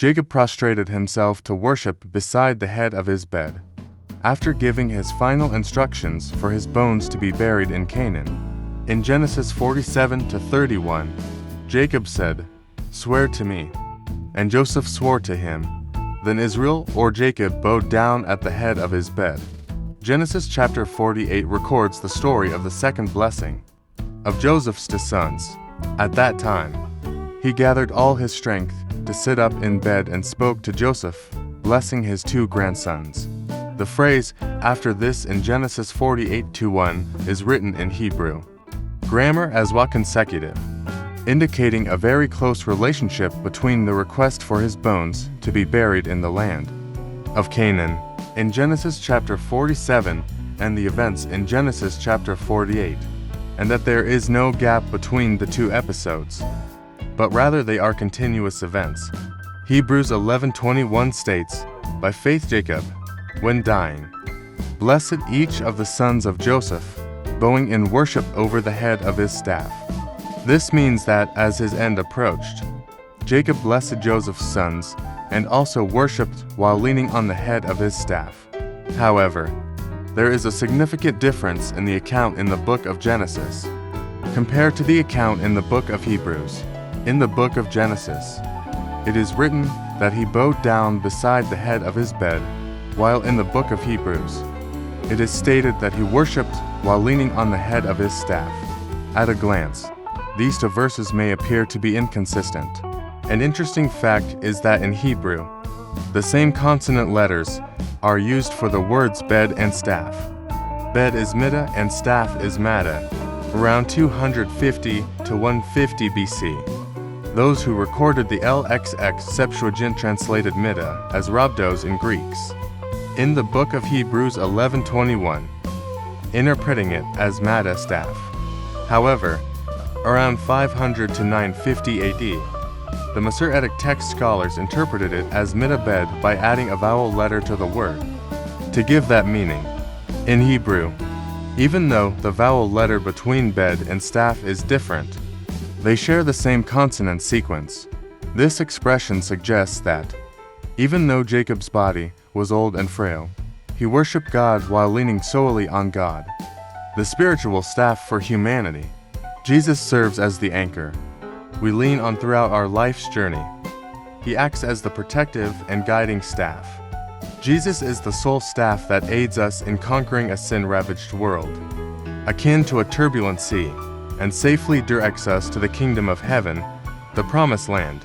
Jacob prostrated himself to worship beside the head of his bed. After giving his final instructions for his bones to be buried in Canaan, in Genesis 47-31, Jacob said, "Swear to me." And Joseph swore to him. Then Israel or Jacob bowed down at the head of his bed. Genesis chapter 48 records the story of the second blessing of Joseph's two sons. At that time, he gathered all his strength to sit up in bed and spoke to Joseph, blessing his two grandsons. The phrase, "after this" in Genesis 48:1 is written in Hebrew grammar as wa consecutive, indicating a very close relationship between the request for his bones to be buried in the land of Canaan in Genesis chapter 47 and the events in Genesis chapter 48, and that there is no gap between the two episodes, but rather they are continuous events. Hebrews 11:21 states, "By faith Jacob, when dying, blessed each of the sons of Joseph, bowing in worship over the head of his staff." This means that as his end approached, Jacob blessed Joseph's sons and also worshipped while leaning on the head of his staff. However, there is a significant difference in the account in the book of Genesis compared to the account in the book of Hebrews. In the book of Genesis, it is written that he bowed down beside the head of his bed, while in the book of Hebrews, it is stated that he worshipped while leaning on the head of his staff. At a glance, these two verses may appear to be inconsistent. An interesting fact is that in Hebrew, the same consonant letters are used for the words bed and staff. Bed is mida and staff is mada, around 250 to 150 BC. Those who recorded the LXX Septuagint translated mida as rhabdos in Greeks. In the book of Hebrews 11:21, interpreting it as mada staff. However, around 500 to 950 AD, the Masoretic text scholars interpreted it as mida bed by adding a vowel letter to the word to give that meaning. In Hebrew, even though the vowel letter between bed and staff is different, they share the same consonant sequence. This expression suggests that, even though Jacob's body was old and frail, he worshiped God while leaning solely on God, the spiritual staff for humanity. Jesus serves as the anchor we lean on throughout our life's journey. He acts as the protective and guiding staff. Jesus is the sole staff that aids us in conquering a sin-ravaged world, akin to a turbulent sea, and safely directs us to the kingdom of heaven, the promised land.